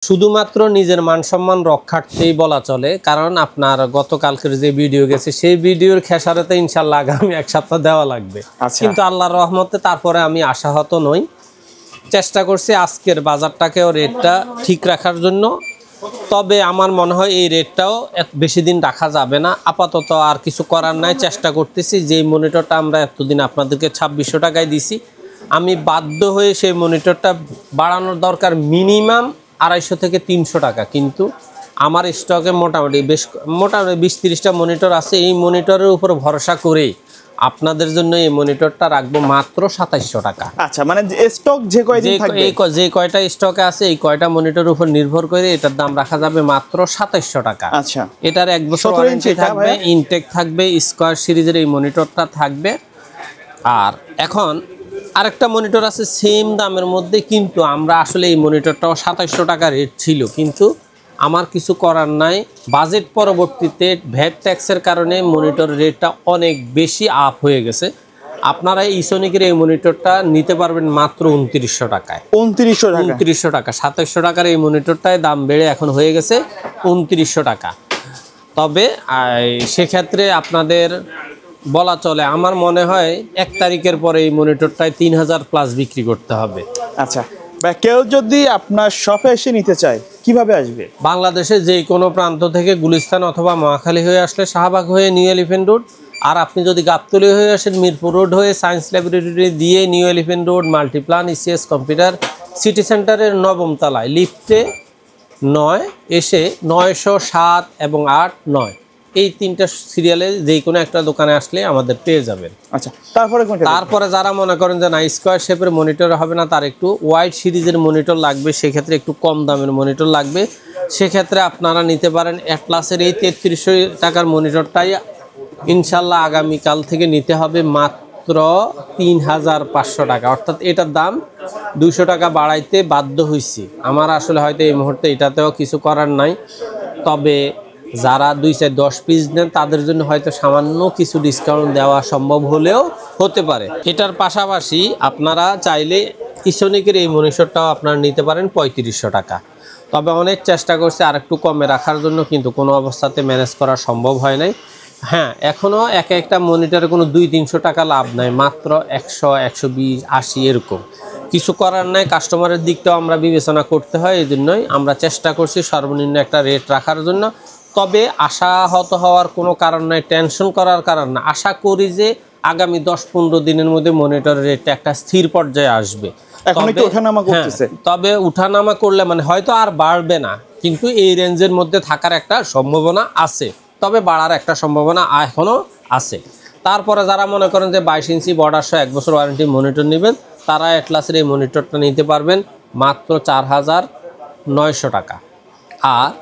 শুধুমাত্র নিজের মান সম্মান রক্ষার্থেই বলা চলে, কারণ আপনার গতকালকের যে ভিডিও গেছে সেই ভিডিওর খেসারতে ইনশাল্লাহ আগামী এক সপ্তাহ দেওয়া লাগবে। কিন্তু আল্লাহর রহমতে তারপরে আমি আশাহত নই, চেষ্টা করছি আজকের বাজারটাকেও রেটটা ঠিক রাখার জন্য। তবে আমার মনে হয় এই রেটটাও বেশি দিন রাখা যাবে না, আপাতত আর কিছু করার নাই। চেষ্টা করতেছি যে মনিটরটা আমরা এতদিন আপনাদেরকে 2600 টাকায় দিছি, আমি বাধ্য হয়ে সেই মনিটরটা বাড়ানোর দরকার মিনিমাম 250 থেকে 300 টাকা। কিন্তু আমার স্টকে মোটামুটি 20-30টা মনিটর আছে। এই মনিটরের উপর ভরসা করেই আপনাদের জন্য এই মনিটরটা রাখবো মাত্র 2700 টাকা। আচ্ছা, মানে স্টক যে কয়টা স্টকে আছে এই কয়টা মনিটরের উপর নির্ভর করে এটার দাম রাখা যাবে মাত্র 2700 টাকা। আচ্ছা, এটার 1 বছর ওয়ারেন্টি থাকবে, ইনটেক থাকবে, স্কয়ার সিরিজের এই মনিটরটা থাকবে। আর এখন আরেকটা মনিটর আছে সেম দামের মধ্যে, কিন্তু আমরা আসলে এই মনিটরটাও 2700 টাকা রেট ছিল, কিন্তু আমার কিছু করার নাই। বাজেট পরবর্তীতে ভ্যাট ট্যাক্সের কারণে মনিটর রেটটা অনেক বেশি আপ হয়ে গেছে। আপনারা ইসোনিকের এই মনিটরটা নিতে পারবেন মাত্র 2900 টাকায়। 2900 টাকা। 2700 টাকার এই মনিটরটায় দাম বেড়ে এখন হয়ে গেছে 2900 টাকা। তবে সেক্ষেত্রে আপনাদের বলা চলে, আমার মনে হয় 1 তারিখের পরে এই মনিটরটায় 3000 প্লাস বিক্রি করতে হবে। আচ্ছা ভাই, কেউ যদি আপনার শপে এসে নিতে চায় কিভাবে আসবে? বাংলাদেশে যে কোনো প্রান্ত থেকে গুলিস্তান অথবা মহাখালী হয়ে আসলে শাহবাগ হয়ে নিউ এলিফ্যান্ট রোড, আর আপনি যদি গাবতলী হয়ে আসেন মিরপুর রোড হয়ে সায়েন্স ল্যাবরেটরি দিয়ে new elephant road, Multiplan, ECS computer city সেন্টারের 9ম তলায় লিফটে 9 এসে 907 এবং 8, 9 এই 3টা সিরিয়ালে যে কোনো একটা দোকানে আসলে আমাদের পেয়ে যাবেন। আচ্ছা, তারপরে যারা মনে করেন যে না স্কয়ার শেপের মনিটর হবে না, তার একটু ওয়াইড সিরিজের মনিটর লাগবে, সেক্ষেত্রে একটু কম দামের মনিটর লাগবে, সেক্ষেত্রে আপনারা নিতে পারেন অ্যাটলাসের এই 3300 টাকার মনিটরটাই ইনশাল্লাহ আগামীকাল থেকে নিতে হবে মাত্র 3500 টাকা। অর্থাৎ এটার দাম 200 টাকা বাড়াইতে বাধ্য হয়েছি। আমার আসলে হয়তো এই মুহূর্তে এটাতেও কিছু করার নাই, তবে যারা 2-10 পিস নেন তাদের জন্য হয়তো সামান্য কিছু ডিসকাউন্ট দেওয়া সম্ভব হলেও হতে পারে। এটার পাশাপাশি আপনারা চাইলে ইসোনিকের এই মনিটরটাও আপনারা নিতে পারেন 3500 টাকা। তবে অনেক চেষ্টা করছে আর একটু কমে রাখার জন্য, কিন্তু কোনো অবস্থাতে ম্যানেজ করা সম্ভব হয় নাই। হ্যাঁ, এখনও একটা মনিটরে কোনো 200-300 টাকা লাভ নাই, মাত্র 100, 120, 80 এরকম। কিছু করার নাই, কাস্টমারের দিকটাও আমরা বিবেচনা করতে হয়, এই জন্যই আমরা চেষ্টা করছি সর্বনিম্ন একটা রেট রাখার জন্য। তবে আশাহত হওয়ার কোনো কারণ নাই, টেনশন করার কারণ না। আশা করি যে আগামী 10-15 দিনের মধ্যে মনিটরের রেটটা একটা স্থির পর্যায়ে আসবে। তবে উঠানামা করলে মানে হয়তো আর বাড়বে না, কিন্তু এই রেঞ্জের মধ্যে থাকার একটা সম্ভাবনা আছে, তবে বাড়ার একটা সম্ভাবনা এখনও আছে। তারপরে যারা মনে করেন যে 22 ইঞ্চি বর্ডার সহ 1 বছর ওয়ারেন্টি মনিটর নেবেন, তারা অ্যাটলাসের এই মনিটরটা নিতে পারবেন মাত্র 4900 টাকা। আর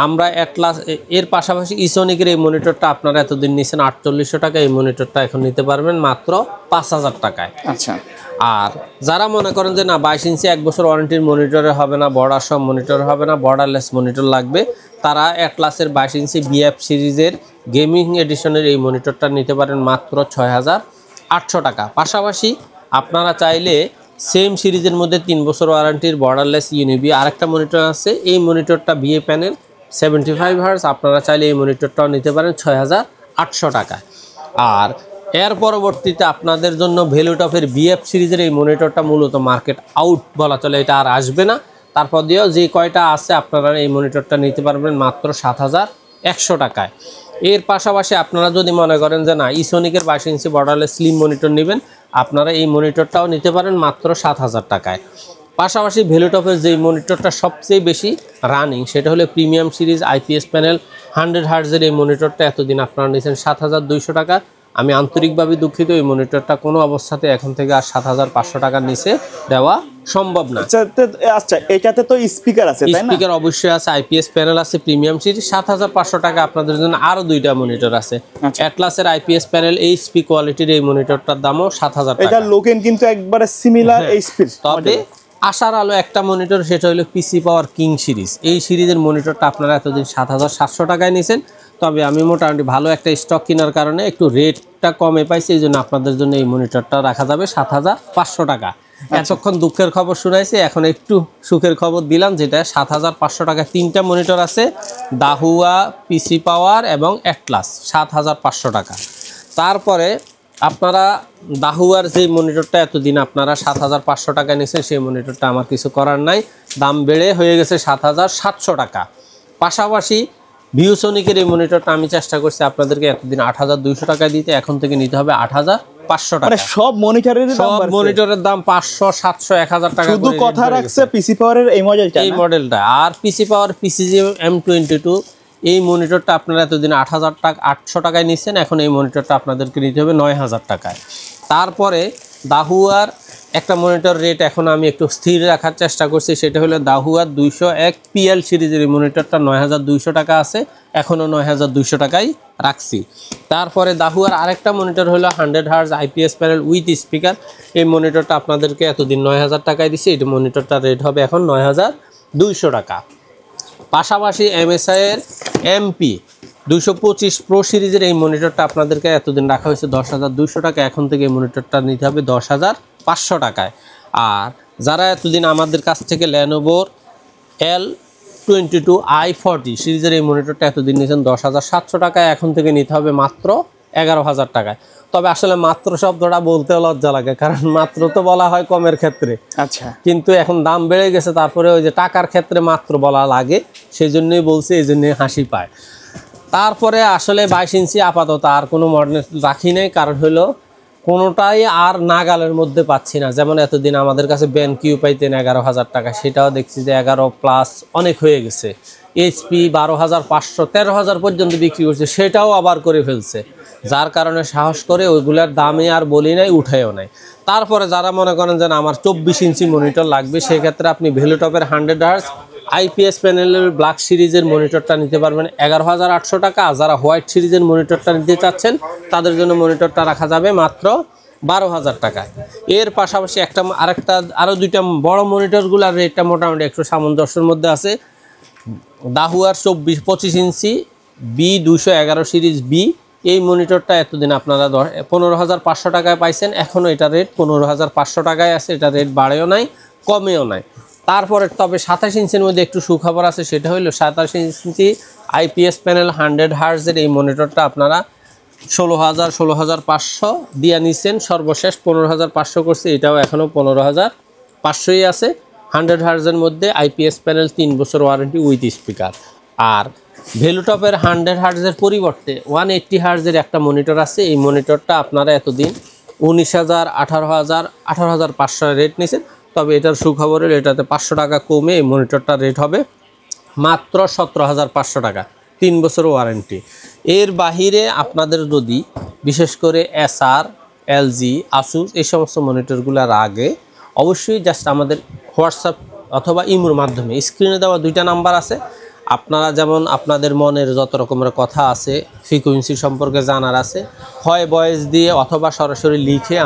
আমরা অ্যাটলাস এর পাশাপাশি ইসোনিকের এই মনিটরটা আপনারা এতদিন নিয়েছেন 4800 টাকা, এই মনিটরটা এখন নিতে পারবেন মাত্র 5000 টাকায়। আচ্ছা, আর যারা মনে করেন যে না 22 ইঞ্চি 1 বছর ওয়ারেন্টির মনিটরে হবে না, বর্ডার সহ মনিটর হবে না, বর্ডারলেস মনিটর লাগবে, তারা অ্যাটলাসের 22 ইঞ্চি বিএফ সিরিজের গেমিং এডিশনের এই মনিটরটা নিতে পারেন মাত্র 6800 টাকা। পাশাপাশি আপনারা চাইলে সেম সিরিজের মধ্যে 3 বছর ওয়ারেন্টির বর্ডারলেস ইউনিবি আরেকটা মনিটর আছে, এই মনিটরটা বিএ প্যানেল 75 হার্জ, আপনারা চাইলে এই মনিটরটাও নিতে পারেন 6800 টাকায়। আর এর পরবর্তীতে আপনাদের জন্য ভ্যালুটপের বিএফ সিরিজের এই মনিটরটা মূলত মার্কেট আউট বলা চলে, এটা আর আসবে না। তারপর দিয়েও যে কয়টা আছে আপনারা এই মনিটরটা নিতে পারবেন মাত্র 7100 টাকায়। এর পাশাপাশি আপনারা যদি মনে করেন যে না ইসোনিকের 22 ইঞ্চি বর্ডারলেস স্লিম মনিটর নেবেন, আপনারা এই মনিটরটাও নিতে পারেন মাত্র 7000 টাকায়। পাশাপাশি ভ্যালুটপের যে মনিটরটা সবচেয়ে বেশি রানিং সেটা হলো প্রিমিয়াম সিরিজ আইপিএস প্যানেল 100 হার্জের এই মনিটরটা এতদিন আপনারা নিয়েছেন 7200 টাকা। আমি আন্তরিকভাবে দুঃখিত, এই মনিটরটা কোনো অবস্থাতে এখন থেকে আর 7500 টাকার নিচে দেওয়া সম্ভব না। আচ্ছা, এটাতে তো স্পিকার আছে, তাই না? স্পিকার অবশ্যই আছে, আইপিএস প্যানেল আছে, প্রিমিয়াম সিরিজ 7500 টাকা। আপনাদের জন্য আরো 2টা মনিটর আছে, অ্যাটলাসের আইপিএস প্যানেল এইচপি কোয়ালিটির এই মনিটরটার দামও 7000 টাকা। এটা লোকেন কিন্তু একবারে সিমিলার এইচপি। তবে আশার আলো একটা মনিটর, সেটা হলো পিসি পাওয়ার কিং সিরিজ। এই সিরিজের মনিটরটা আপনারা এতদিন 7700 টাকায় নিয়েছেন, তবে আমি মোটামুটি ভালো একটা স্টক কেনার কারণে একটু রেটটা কমে পাইছি, এই জন্য আপনাদের জন্য এই মনিটরটা রাখা যাবে 7500 টাকা। এতক্ষণ দুঃখের খবর শুনাইছি, এখন একটু সুখের খবর দিলাম, যেটা 7500 টাকা 3টা মনিটর আছে, দাহুয়া, পিসি পাওয়ার এবং অ্যাটলাস, 7500 টাকা। তারপরে আপনারা দাহুয়ার যে মনিটরটা এতদিন আপনারা 7500 টাকা নিয়েছেন, সেই মনিটরটা আমার কিছু করার নাই, দাম বেড়ে হয়ে গেছে 7700 টাকা। পাশাপাশি ভিউসনিকের এই মনিটরটা আমি চেষ্টা করছি আপনাদেরকে এতদিন 8200 টাকা দিতে, এখন থেকে নিতে হবে 8500 টাকা। মানে সব মনিটরের দাম সব বাড়ছে। মনিটরের দাম 500, 700, 1000 টাকা শুধু করে কথা রেট রাখছে পিসি পাওয়ারের এই মডেলটা, এই মডেলটা। আর পিসি পাওয়ার পিসিজি M22 এই মনিটরটা আপনারা এতদিন 8000 টাকা 800 টাকায় নিচ্ছেন, এখন এই মনিটরটা আপনাদেরকে নিতে হবে 9000 টাকায়। তারপরে দাহুয়ার একটা মনিটর রেট এখন আমি একটু স্থির রাখার চেষ্টা করছি, সেটা হলো দাহুয়ার 201 PL সিরিজের এই মনিটরটা 9200 টাকা আছে, এখনও 9200 টাকায় রাখছি। তারপরে দাহুয়ার আরেকটা মনিটর হলো 100 Hz IPS panel with speaker, এই মনিটরটা আপনাদেরকে এতদিন 9000 টাকায় দিছি, এই মনিটরটার রেট হবে এখন 9200 টাকা। পাশাপাশি MSI এর MP 225 প্রো সিরিজের এই মনিটরটা আপনাদেরকে এতদিন রাখা হয়েছে 10200 টাকা, এখন থেকে এই মনিটরটা নিতে হবে 10500 টাকায়। আর যারা এতদিন আমাদের কাছ থেকে ল্যানোভোর L22i40 সিরিজের এই মনিটরটা এতদিন নিয়েছেন 10700 টাকায়, এখন থেকে নিতে হবে মাত্র 11000 টাকায়। তবে আসলে মাত্র শব্দটা বলতেও লজ্জা লাগে, কারণ মাত্র তো বলা হয় কমের ক্ষেত্রে, আচ্ছা, কিন্তু এখন দাম বেড়ে গেছে, তারপরে ওই যে টাকার ক্ষেত্রে মাত্র বলা লাগে, সেই জন্যই বলছি, এই জন্যই হাসি পায়। তারপরে আসলে 22 ইঞ্চি আপাতত আর কোনো মডেল রাখি নাই, কারণ হলো কোনোটাই আর নাগালের মধ্যে পাচ্ছি না। যেমন এতদিন আমাদের কাছে BenQ পাইতেন 11000 টাকা, সেটাও দেখছি যে 11+ অনেক হয়ে গেছে। HP 12500, 13000 পর্যন্ত বিক্রি করছে, সেটাও আবার করে ফেলছে, যার কারণে সাহস করে ওইগুলার দামে আর বলি নাই, উঠেও নাই। তারপরে যারা মনে করেন যে আমার 24 ইঞ্চি মনিটর লাগবে, সেক্ষেত্রে আপনি ভ্যালুটপের 100 Hz IPS প্যানেলের ব্ল্যাক সিরিজের মনিটরটা নিতে পারবেন 11800 টাকা। আর যারা হোয়াইট সিরিজের মনিটরটা নিতে চাচ্ছেন, তাদের জন্য মনিটরটা রাখা যাবে মাত্র 12000 টাকায়। এর পাশাপাশি আরও দুইটা বড় মনিটরগুলোর রেটটা মোটামুটি একটু সামঞ্জস্যের মধ্যে আছে। দাহুয়ার 25 ইঞ্চি B211 সিরিজ B, এই মনিটরটা এতদিন আপনারা 15500 টাকায় পাইছেন, এখনও এটা রেট 15500 টাকায় আছে, এটা রেট বাড়েও নাই কমেও নাই। তারপরে তবে 27 ইঞ্চির মধ্যে একটু সুখবর আছে, সেটা হলো 27 ইঞ্চি IPS প্যানেল 100 Hz এই মনিটরটা আপনারা 16500 দিয়ে নিচ্ছেন, সর্বশেষ 15500 করছে, এটাও এখনও 15500ই আছে। 100 Hz মধ্যে IPS প্যানেল 3 বছর ওয়ারেন্টি উইথ স্পিকার। আর ভ্যালুটপের 100 Hz পরিবর্তে 180 Hz একটা মনিটর আছে, এই মনিটরটা আপনারা এতদিন 19000, 18000, 18500 রেট নিয়েছেন, তবে এটার সুখবর হলো এটাতে 500 টাকা কমে এই মনিটরটার রেট হবে মাত্র 17500 টাকা, 3 বছর ওয়ারেন্টি। এর বাহিরে আপনাদের যদি বিশেষ করে SR, LG, ASUS এই সমস্ত মনিটরগুলোর আগে অবশ্যই জাস্ট আমাদের হোয়াটসঅ্যাপ অথবা ইমোর মাধ্যমে স্ক্রিনে দেওয়া 2টা নাম্বার আছে, আপনারা যেমন আপনাদের মনের যত রকমের কথা আছে, ফ্রিকোয়েন্সি সম্পর্কে জানার আছে, হয় ভয়েস দিয়ে অথবা সরাসরি লিখে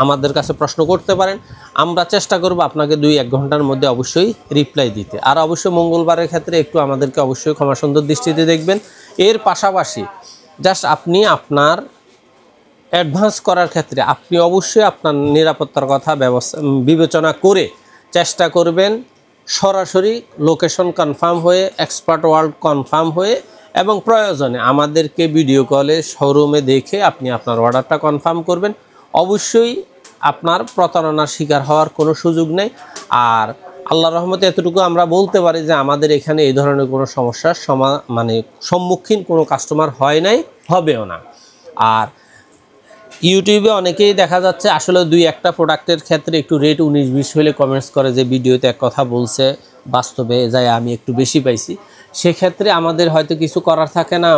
আমাদের কাছে প্রশ্ন করতে পারেন। আমরা চেষ্টা করব আপনাকে 2-1 ঘন্টার মধ্যে অবশ্যই রিপ্লাই দিতে। আর অবশ্যই মঙ্গলবারের ক্ষেত্রে একটু আমাদেরকে অবশ্যই ক্ষমা সুন্দর দৃষ্টিতে দেখবেন। এর পাশাপাশি জাস্ট আপনি আপনার অ্যাডভান্স করার ক্ষেত্রে আপনি অবশ্যই আপনার নিরাপত্তার কথা বিবেচনা করে চেষ্টা করবেন সরাসরি লোকেশন কনফার্ম হয়ে, এক্সপার্ট ওয়ার্ল্ড কনফার্ম হয়ে, এবং প্রয়োজনে আমাদেরকে ভিডিও কলে শোরুমে দেখে আপনি আপনার অর্ডারটা কনফার্ম করবেন। অবশ্যই আপনার প্রতারণার শিকার হওয়ার কোনো সুযোগ নেই। আর আল্লাহর রহমতে এতটুকু আমরা বলতে পারি যে আমাদের এখানে এই ধরনের কোনো সমস্যার সম্মুখীন কোনো কাস্টমার হয় নাই, হবেও না। আর ইউটিউবে অনেকেই দেখা যাচ্ছে আসলে 2-1টা প্রোডাক্টের ক্ষেত্রে একটু রেট 19-20 হলে কমেন্টস করে যে ভিডিওতে এক কথা বলছে, বাস্তবে যায় আমি একটু বেশি পাইছি। সেক্ষেত্রে আমাদের হয়তো কিছু করার থাকে না,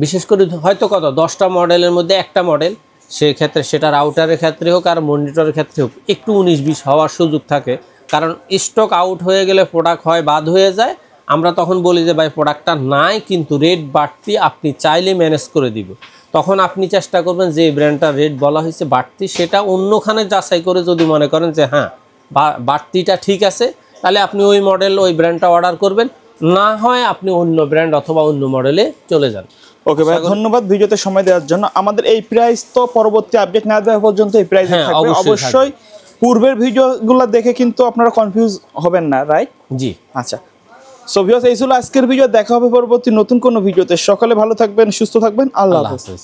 বিশেষ করে হয়তো 10টা মডেলের মধ্যে একটা মডেল, সেক্ষেত্রে সেটা রাউটারের ক্ষেত্রে হোক আর মনিটরের ক্ষেত্রে হোক একটু 19-20 হওয়ার সুযোগ থাকে, কারণ স্টক আউট হয়ে গেলে প্রোডাক্ট হয় বাদ হয়ে যায়। আমরা তখন বলি যে ভাই প্রোডাক্টটা নাই, কিন্তু রেট বাড়তি, আপনি চাইলে ম্যানেজ করে দিব। তখন আপনি চেষ্টা করবেন যে ব্র্যান্ডটার রেট বলা হয়েছে বাড়তি, সেটা অন্যখানে যাচাই করে যদি মনে করেন যে হ্যাঁ বাড়তিটা ঠিক আছে, তাহলে আপনি ওই মডেল ওই ব্র্যান্ডটা অর্ডার করবেন, না হয় আপনি অন্য ব্র্যান্ড অথবা অন্য মডেলে চলে যান। ওকে ভাই, ধন্যবাদ ভিডিওতে সময় দেওয়ার জন্য। আমাদের এই প্রাইস তো পরবর্তী আপডেট না দেওয়া পর্যন্ত এই প্রাইস থাকবে, অবশ্যই পূর্বের ভিডিওগুলো দেখে কিন্তু আপনারা কনফিউজ হবেন না, রাইট? জি। আচ্ছা, সো ভিউয়ার্স, এই ছিল আজকের ভিডিও। দেখা হবে পরবর্তী নতুন কোনো ভিডিওতে। সকলে ভালো থাকবেন, সুস্থ থাকবেন। আল্লাহ হাফেজ। হাফেজ।